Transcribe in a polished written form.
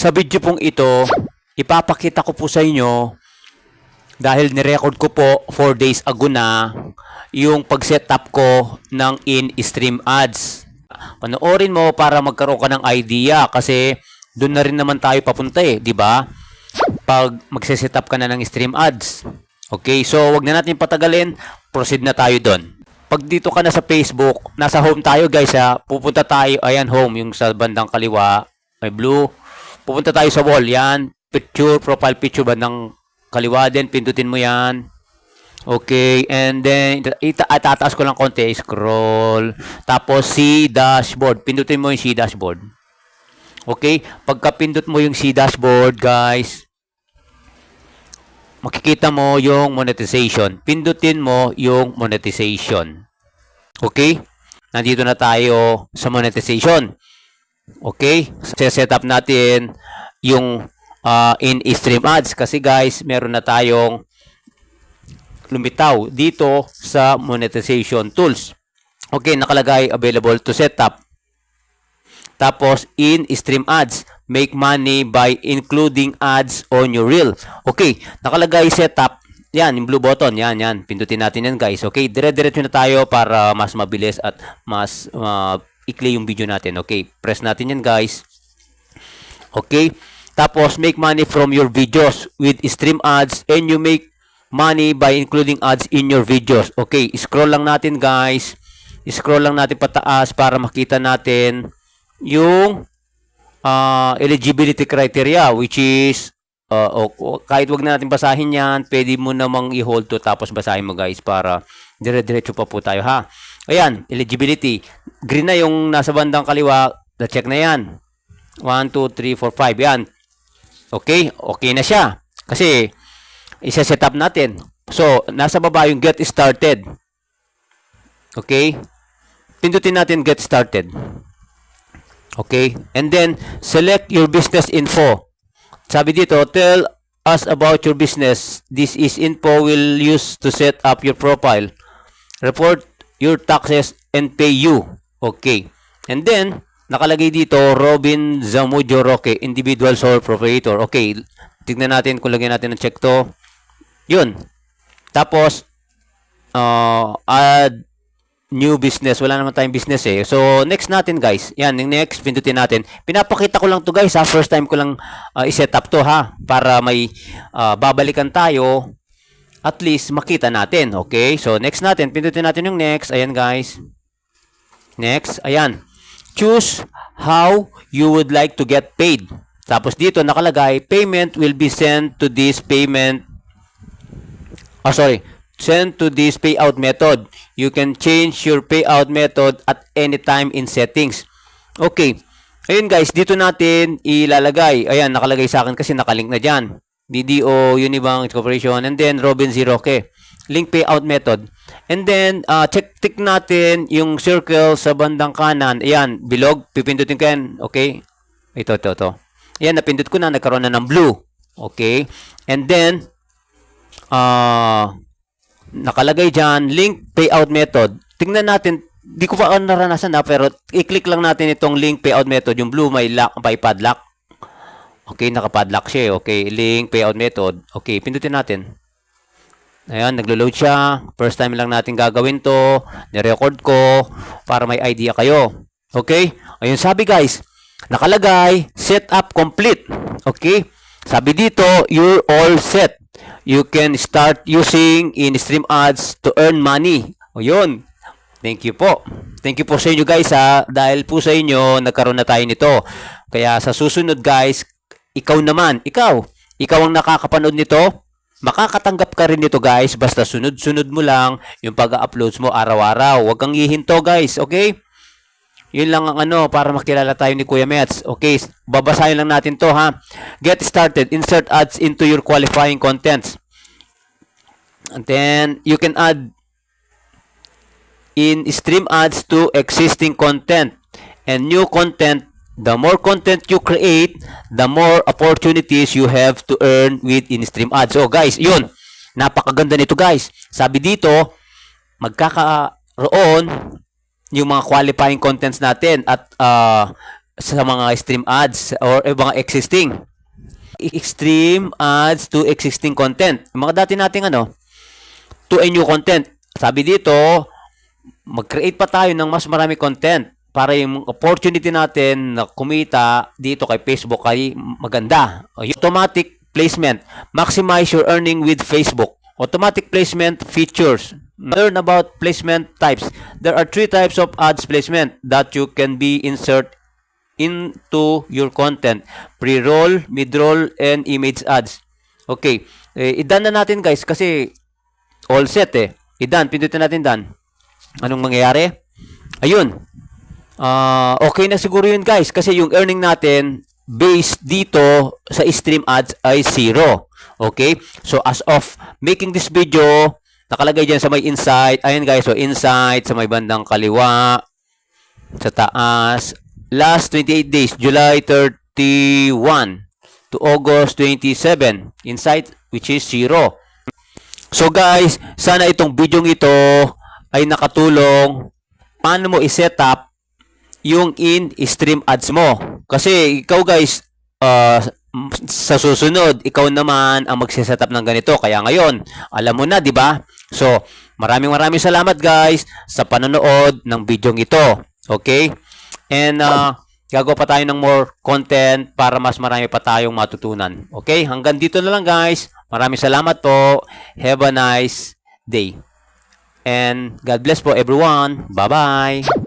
Sa video pong ito, ipapakita ko po sa inyo dahil nirecord ko po 4 days ago na yung pag-setup ko ng in-stream ads. Panoorin mo para magkaroon ka ng idea kasi doon na rin naman tayo papunta di ba? Pag magse-setup ka na ng stream ads. Okay, so wag na natin patagalin, proceed na tayo doon. Pag dito ka na sa Facebook, nasa home tayo guys pupunta tayo, ayan home, yung sa bandang kaliwa, may blue. Pupunta tayo sa wall, yan, picture, profile picture, bandang kaliwa din, pindutin mo yan. Okay, and then, itataas ko lang konti, scroll. Tapos, see dashboard, pindutin mo yung see dashboard. Okay, pagka pindut mo yung see dashboard, guys, makikita mo yung monetization. Pindutin mo yung monetization. Okay, nandito na tayo sa monetization. Okay, set up natin yung in-stream ads kasi guys, meron na tayong lumitaw dito sa monetization tools. Okay, nakalagay available to set up. Tapos in-stream ads, make money by including ads on your reel. Okay, nakalagay setup. Yan, yung blue button. Yan. Pindutin natin yan guys. Okay, dire-diretso na tayo para mas mabilis at mas ikli yung video natin. Okay, press natin yan guys. Okay, tapos make money from your videos with stream ads and you make money by including ads in your videos. Okay, scroll lang natin guys. Scroll lang natin pataas para makita natin yung eligibility criteria which is kahit wag na natin basahin yan, pwede mo namang i-hold to tapos basahin mo guys para dire-diretso pa po tayo ha. Ayan, eligibility. Green na yung nasa bandang kaliwa. Na-check na yan. 1, 2, 3, 4, 5. Yan. Okay. Okay na siya. Kasi, isa-set up natin. So, nasa baba yung get started. Okay. Pindutin natin get started. Okay. And then, select your business info. Sabi dito, tell us about your business. This is info we'll use to set up your profile. Report your taxes and pay you. Okay. And then, nakalagay dito, Robin Zamudio Roque, individual sole proprietor. Okay. Tignan natin kung lagyan natin ng check to. Yun. Tapos, add new business. Wala naman tayong business So, next natin guys. Yan, yung next, pindutin natin. Pinapakita ko lang to guys First time ko lang i-set up to para may babalikan tayo. At least makita natin. Okay? So, next natin. Pindutin natin yung next. Ayan, guys. Next. Ayan. Choose how you would like to get paid. Tapos dito nakalagay, payment will be sent to this payment. Sent to this payout method. You can change your payout method at any time in settings. Okay. Ayun, guys. Dito natin ilalagay. Ayan, nakalagay sa akin kasi nakalink na dyan. BDO, Unibank Corporation, and then Robin Ziroque. Link payout method. And then, tick natin yung circle sa bandang kanan. Ayan, bilog. Pipindutin ko yan. Okay? Ito. Ayan, napindut ko na. Nagkaroon na ng blue. Okay? And then, nakalagay dyan, link payout method. Tingnan natin. Di ko pa naranasan pero i-click lang natin itong link payout method. Yung blue may lock, by padlock. Okay, nakapadlock siya. Okay, link payout method. Okay, pindutin natin. Ayan, naglo-load siya. First time lang natin gagawin to. Ni-record ko para may idea kayo. Okay? Ayun, sabi guys, nakalagay, setup complete. Okay? Sabi dito, you're all set. You can start using in-stream ads to earn money. Ayun. Thank you po. Thank you po sa inyo guys dahil po sa inyo nagkaroon na tayo nito. Kaya sa susunod guys, ikaw ang nakakapanood nito, makakatanggap ka rin nito guys, basta sunod-sunod mo lang yung pag-uploads mo araw-araw. Huwag kang hihinto guys, okay? Yun lang ang para makilala tayo ni Kuya Mets. Okay, babasahin lang natin to Get started, insert ads into your qualifying contents. And then, you can add in-stream ads to existing content and new content. The more content you create, the more opportunities you have to earn with in-stream ads. So guys, yun. Napakaganda nito guys. Sabi dito, magkakaroon yung mga qualifying contents natin at sa mga stream ads or mga existing. Stream ads to existing content. Yung mga dati nating to a new content. Sabi dito, mag-create pa tayo ng mas marami content para yung opportunity natin na kumita dito kay Facebook ay maganda. Automatic placement. Maximize your earning with Facebook. Automatic placement features. Learn about placement types. There are 3 types of ads placement that you can be insert into your content. Pre-roll, mid-roll, and image ads. Okay. I-done na natin guys kasi all set I-done. Pindutin natin done. Anong mangyayari? Ayun. Okay na siguro yun guys kasi yung earning natin based dito sa stream ads ay 0. Okay? So as of making this video, nakalagay dyan sa may insight. Ayun guys, so insight sa may bandang kaliwa, sa taas. Last 28 days, July 31 to August 27. Insight which is 0. So guys, sana itong video ito ay nakatulong paano mo i-set up yung in-stream ads mo. Kasi ikaw guys, sa susunod, ikaw naman ang magse-set up ng ganito. Kaya ngayon, alam mo na, di ba? So, maraming salamat guys sa panonood ng video ito. Okay? And gagawa pa tayo ng more content para mas marami pa tayong matutunan. Okay? Hanggang dito na lang guys. Maraming salamat po. Have a nice day. And God bless po everyone. Bye-bye.